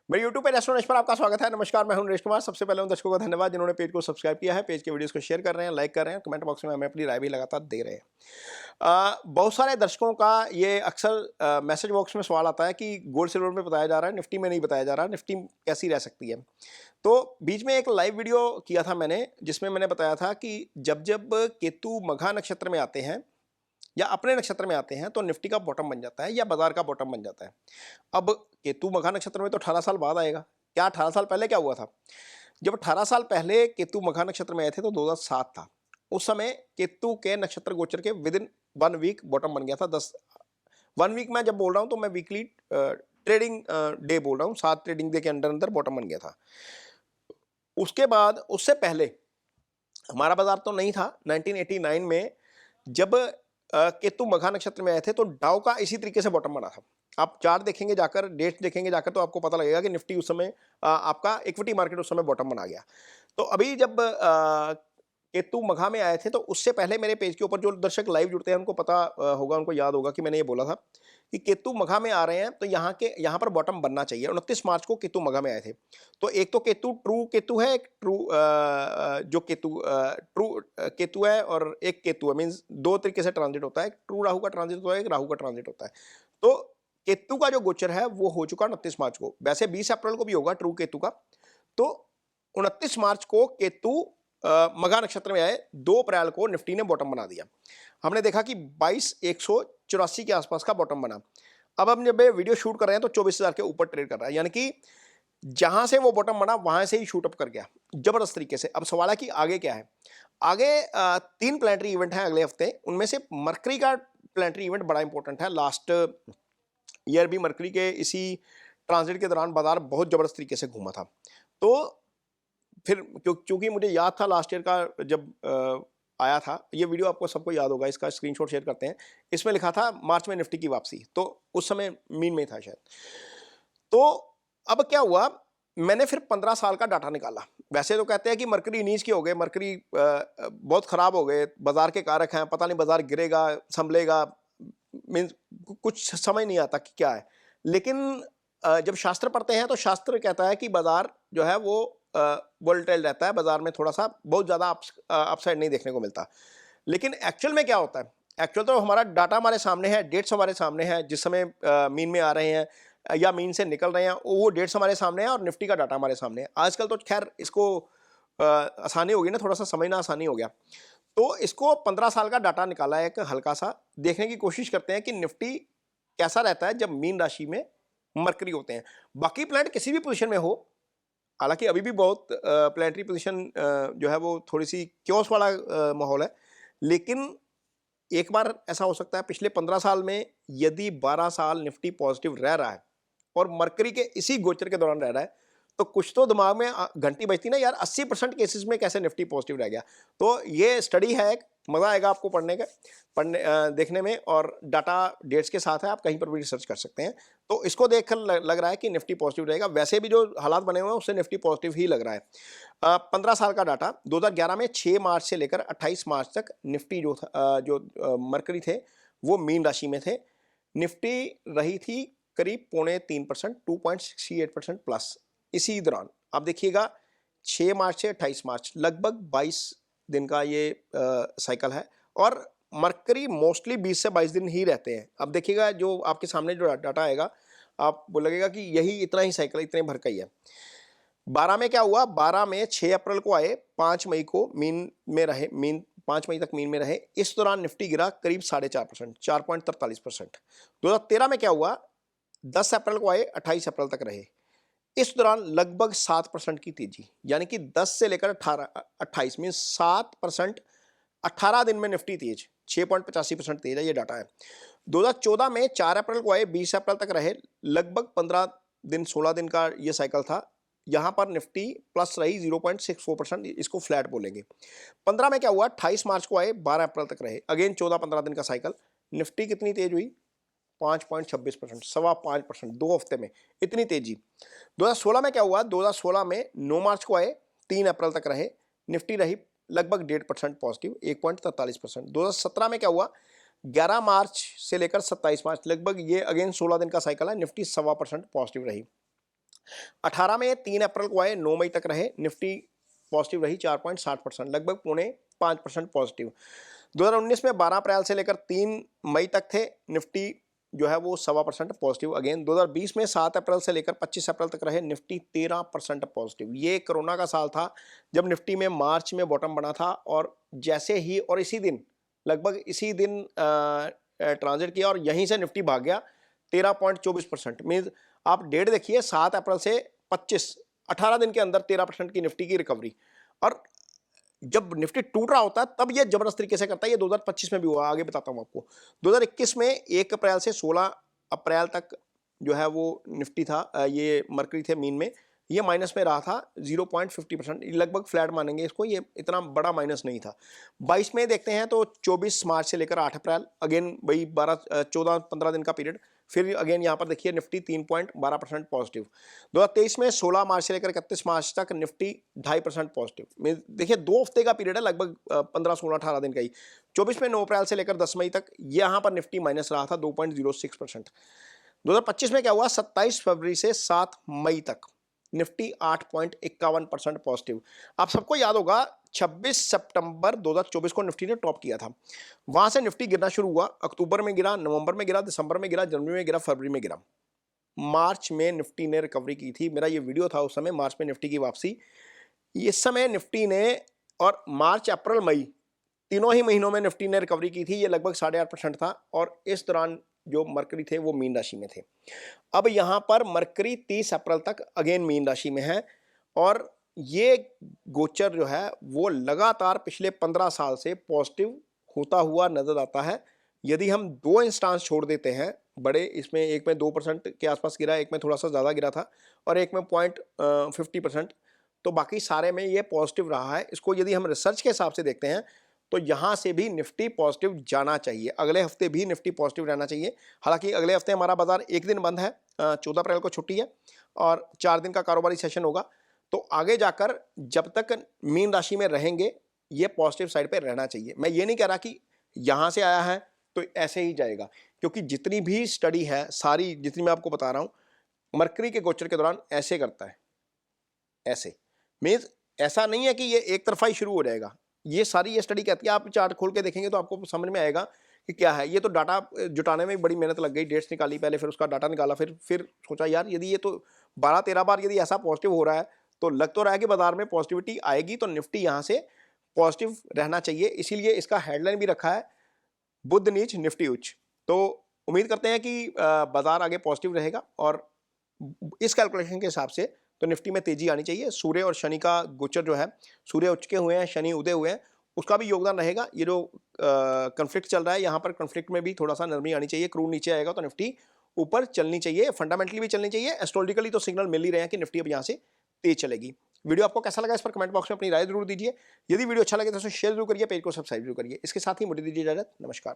मेरे YouTube पे restaurant पर आपका स्वागत है। नमस्कार, मैं हूं नरेश कुमार। सबसे पहले उन दर्शकों का धन्यवाद जिन्होंने पेज को सब्सक्राइब किया है, पेज के वीडियोस को शेयर कर रहे हैं, लाइक कर रहे हैं, कमेंट बॉक्स में हमें अपनी राय भी लगातार दे रहे हैं। बहुत सारे दर्शकों का ये अक्सर मैसेज बॉक्स में सवाल आता है कि गोल्ड सिल्वर में बताया जा रहा है, निफ्टी में नहीं बताया जा रहा, निफ्टी कैसी रह सकती है। तो बीच में एक लाइव वीडियो किया था मैंने, जिसमें मैंने बताया था कि जब जब केतु मघा नक्षत्र में आते हैं या अपने नक्षत्र में आते हैं तो निफ्टी का बॉटम बन जाता है या बाजार का बॉटम बन जाता है। अब केतु मघा नक्षत्र में तो 18 साल बाद आएगा। क्या 18 साल पहले क्या हुआ था? जब 18 साल पहले केतु मघा नक्षत्र में आए थे तो 2007 था। उस समय केतु के नक्षत्र गोचर के विद इन 1 वीक बॉटम बन गया था। 1 वीक मैं जब बोल रहा हूं तो मैं वीकली ट्रेडिंग डे बोल रहा हूं। 7 ट्रेडिंग डे के अंदर अंदर बॉटम बन गया था। उसके बाद उससे पहले हमारा बाजार तो नहीं था। 1989 में जब केतु मघा नक्षत्र में आए थे तो डाउ का इसी तरीके से बॉटम बना था। आप चार्ट देखेंगे जाकर, डेट्स देखेंगे जाकर, तो आपको पता लगेगा कि निफ्टी उस समय आपका इक्विटी मार्केट उस समय बॉटम बना गया। तो अभी जब केतु मघा में आए थे तो उससे पहले मेरे पेज के ऊपर जो दर्शक लाइव जुड़ते हैं उनको पता होगा, उनको याद होगा कि मैंने ये बोला था कि केतु मघा में आ रहे हैं तो यहाँ पर बॉटम बनना चाहिए। 29 मार्च को केतु मघा में आए थे। तो एक तो केतु ट्रू केतु है, एक ट्रू जो केतु ट्रू केतु है, और एक केतु है। मीन्स दो तरीके से ट्रांजिट होता है, एक ट्रू राहु का ट्रांजिट होता है, एक राहु का ट्रांजिट होता है। तो केतु का जो गोचर है वो हो चुका 29 मार्च को। वैसे 20 अप्रैल को भी होगा ट्रू केतु का। तो 29 मार्च को केतु मघा नक्षत्र में आए। 2 अप्रैल को निफ्टी ने बॉटम बना दिया। हमने देखा कि 22,184 के आसपास का बॉटम बना। अब हम जब ये वीडियो शूट कर रहे हैं तो 24,000 के ऊपर ट्रेड कर रहा है, यानी कि जहां से वो बॉटम बना वहां से ही शूट अप कर गया जबरदस्त तरीके से। अब सवाल है कि आगे क्या है। आगे 3 प्लानिटरी इवेंट हैं अगले हफ्ते। उनमें से मरकरी का प्लानिटरी इवेंट बड़ा इंपॉर्टेंट है। लास्ट ईयर भी मरकरी के इसी ट्रांजिट के दौरान बाजार बहुत जबरदस्त तरीके से घूमा था। तो फिर क्योंकि मुझे याद था लास्ट ईयर का जब आया था, ये वीडियो आपको सबको याद होगा, इसका स्क्रीनशॉट शेयर करते हैं। इसमें लिखा था मार्च में निफ्टी की वापसी, तो उस समय मीन में था शायद। तो अब क्या हुआ, मैंने फिर 15 साल का डाटा निकाला। वैसे तो कहते हैं कि मरकरी नीच के हो गए, मरकरी बहुत खराब हो गए, बाजार के कारक हैं, पता नहीं बाजार गिरेगा संभलेगा, मीन्स कुछ समझ नहीं आता कि क्या है। लेकिन जब शास्त्र पढ़ते हैं तो शास्त्र कहता है कि बाजार जो है वो वोलेटाइल रहता है, बाजार में थोड़ा सा बहुत ज़्यादा अपसाइड नहीं देखने को मिलता। लेकिन एक्चुअल में क्या होता है? एक्चुअल तो हमारा डाटा हमारे सामने है, डेट्स हमारे सामने है, जिस समय मीन में आ रहे हैं या मीन से निकल रहे हैं वो डेट्स हमारे सामने है, और निफ्टी का डाटा हमारे सामने है। आजकल तो खैर इसको आसानी होगी ना, थोड़ा सा समझना आसानी हो गया। तो इसको 15 साल का डाटा निकाला है, एक हल्का सा देखने की कोशिश करते हैं कि निफ्टी कैसा रहता है जब मीन राशि में मरकरी होते हैं। बाकी प्लैनेट किसी भी पोजीशन में हो, हालांकि अभी भी बहुत प्लैनेटरी पोजीशन जो है वो थोड़ी सी क्योस वाला माहौल है, लेकिन एक बार ऐसा हो सकता है पिछले 15 साल में यदि 12 साल निफ्टी पॉजिटिव रह रहा है और मरकरी के इसी गोचर के दौरान रह रहा है, तो कुछ तो दिमाग में घंटी बजती ना यार, 80% केसेस में कैसे निफ्टी पॉजिटिव रह गया। तो ये स्टडी है, मजा आएगा आपको देखने में, और डाटा डेट्स के साथ है, आप कहीं पर भी रिसर्च कर सकते हैं। तो इसको देखकर लग रहा है कि निफ्टी पॉजिटिव रहेगा। वैसे भी जो हालात बने हुए हैं उससे निफ्टी पॉजिटिव ही लग रहा है। 15 साल का डाटा 2011 में 6 मार्च से लेकर 28 मार्च तक निफ्टी जो मरकरी थे वो मीन राशि में थे। निफ्टी रही थी करीब 2.25%, 2.68% प्लस। इसी दौरान आप देखिएगा 6 मार्च से 28 मार्च लगभग 22 दिन का ये साइकिल है, और मरकरी मोस्टली 20 से 22 दिन ही रहते हैं। अब देखिएगा जो आपके सामने जो डाटा आएगा, आपको लगेगा कि यही इतना ही साइकिल, इतने भर का ही है। 12 में क्या हुआ, 12 में 6 अप्रैल को आए, 5 मई को मीन में रहे, 5 मई तक मीन में रहे। इस दौरान निफ्टी गिरा करीब 4.5%, 4.43%। 2013 में क्या हुआ, 10 अप्रैल को आए, 28 अप्रैल तक रहे। इस दौरान लगभग 7% की तेजी, यानी कि 10 से लेकर 28 मीन 7%, 18 दिन में निफ्टी तेज, 6.85% तेज है, ये डाटा है। 2014 में 4 अप्रैल को आए, 20 अप्रैल तक रहे, लगभग 15 दिन 16 दिन का ये साइकिल था। यहाँ पर निफ्टी प्लस रही 0.64%, इसको फ्लैट बोलेंगे। 15 में क्या हुआ, 28 मार्च को आए, 12 अप्रैल तक रहे, अगेन 14-15 दिन का साइकिल। निफ्टी कितनी तेज हुई, 5.26%, 5.25%, 2 हफ्ते में इतनी तेजी। 2016 में क्या हुआ, 2016 में 9 मार्च को आए, 3 अप्रैल तक रहे, निफ्टी रही लगभग 1.5% पॉजिटिव, 1.43%। 2017 में क्या हुआ, 11 मार्च से लेकर 27 मार्च लगभग, ये अगेन 16 दिन का साइकिल है, निफ्टी 1.25% पॉजिटिव रही। 18 में 3 अप्रैल को आए, 9 मई तक रहे, निफ्टी पॉजिटिव रही 4.60%, लगभग 4.5% पॉजिटिव। 2019 में 12 अप्रैल से लेकर 3 मई तक थे, निफ्टी जो है वो 1.25% पॉजिटिव अगेन। 2020 में 7 अप्रैल से लेकर 25 अप्रैल तक रहे, निफ्टी 13% पॉजिटिव। ये कोरोना का साल था जब निफ्टी में मार्च में बॉटम बना था, और जैसे ही और इसी दिन, लगभग इसी दिन ट्रांजिट किया और यहीं से निफ्टी भाग गया 13.24%। मीन्स आप डेट देखिए, 7 अप्रैल से 25, 18 दिन के अंदर 13% की निफ्टी की रिकवरी। और जब निफ्टी टूट रहा होता है तब ये जबरदस्त तरीके से करता है। ये 2025 में भी हुआ, आगे बताता हूं आपको। 2021 में 1 अप्रैल से 16 अप्रैल तक जो है वो निफ्टी था, ये मरकरी थे मीन में, ये माइनस में रहा था 0.50%, लगभग फ्लैट मानेंगे इसको, ये इतना बड़ा माइनस नहीं था। 22 में देखते हैं तो 24 मार्च से लेकर 8 अप्रैल, अगेन वही 14-15 दिन का पीरियड। फिर अगेन यहाँ पर देखिए निफ्टी 3.12% पॉजिटिव। 2023 में 16 मार्च से लेकर 31 मार्च तक निफ्टी 2.5% पॉजिटिव। देखिए 2 हफ्ते का पीरियड है, लगभग 15, 16, 18 दिन का ही। 24 में 9 अप्रैल से लेकर 10 मई तक यहाँ पर निफ्टी माइनस रहा था 2.06%। 2025 में क्या हुआ, 27 फरवरी से 7 मई तक निफ्टी 8.51% पॉजिटिव। आप सबको याद होगा 26 सितंबर 2024 को निफ्टी ने टॉप किया था, वहां से निफ्टी गिरना शुरू हुआ। अक्टूबर में गिरा, नवंबर में गिरा, दिसंबर में गिरा, जनवरी में गिरा, फरवरी में गिरा। मार्च में निफ्टी ने रिकवरी की थी, मेरा ये वीडियो था उस समय, मार्च में निफ्टी की वापसी। इस समय निफ्टी ने, और मार्च अप्रैल मई तीनों ही महीनों में निफ्टी ने रिकवरी की थी, ये लगभग 8.5% था। और इस दौरान जो मरकरी थे वो मीन राशि में थे। अब यहां पर मरकरी 30 अप्रैल तक अगेन मीन राशि में है, और ये गोचर जो है वो लगातार पिछले 15 साल से पॉजिटिव होता हुआ नजर आता है। यदि हम 2 इंस्टांस छोड़ देते हैं बड़े, इसमें एक में 2% के आसपास गिरा, एक में थोड़ा सा ज़्यादा गिरा था, और एक में 0.50%, तो बाकी सारे में ये पॉजिटिव रहा है। इसको यदि हम रिसर्च के हिसाब से देखते हैं तो यहाँ से भी निफ्टी पॉजिटिव जाना चाहिए, अगले हफ्ते भी निफ्टी पॉजिटिव रहना चाहिए। हालांकि अगले हफ्ते हमारा बाजार एक दिन बंद है, 14 अप्रैल को छुट्टी है, और 4 दिन का कारोबारी सेशन होगा। तो आगे जाकर जब तक मीन राशि में रहेंगे ये पॉजिटिव साइड पे रहना चाहिए। मैं ये नहीं कह रहा कि यहाँ से आया है तो ऐसे ही जाएगा, क्योंकि जितनी भी स्टडी है सारी, जितनी मैं आपको बता रहा हूँ, मरकरी के गोचर के दौरान ऐसे करता है, ऐसे। मीन्स ऐसा नहीं है कि ये एक तरफा ही शुरू हो जाएगा। ये सारी ये स्टडी कहती है, आप चार्ट खोल के देखेंगे तो आपको समझ में आएगा कि क्या है। ये तो डाटा जुटाने में बड़ी मेहनत लग गई, डेट्स निकाली पहले, फिर उसका डाटा निकाला, फिर सोचा यार यदि ये तो 12-13 बार यदि ऐसा पॉजिटिव हो रहा है तो लग तो रहा है कि बाजार में पॉजिटिविटी आएगी, तो निफ्टी यहाँ से पॉजिटिव रहना चाहिए। इसीलिए इसका हेडलाइन भी रखा है बुध नीच निफ्टी उच्च। तो उम्मीद करते हैं कि बाजार आगे पॉजिटिव रहेगा, और इस कैलकुलेशन के हिसाब से तो निफ्टी में तेजी आनी चाहिए। सूर्य और शनि का गोचर जो है, सूर्य उच्च के हुए हैं, शनि उदय हुए हैं, उसका भी योगदान रहेगा। ये जो कन्फ्लिक्ट चल रहा है यहाँ पर, कन्फ्लिक्ट में भी थोड़ा सा नरमी आनी चाहिए। क्रूड नीचे आएगा तो निफ्टी ऊपर चलनी चाहिए, फंडामेंटली भी चलनी चाहिए। एस्ट्रोलॉजिकली तो सिग्नल मिल ही रहे हैं कि निफ्टी अब यहाँ से तेज चलेगी। वीडियो आपको कैसा लगा इस पर कमेंट बॉक्स में अपनी राय जरूर दीजिए। यदि वीडियो अच्छा लगे तो शेयर जरूर करिए, पेज को सब्सक्राइब जरूर करिए। इसके साथ ही मुझे दीजिए इजाजत, नमस्कार।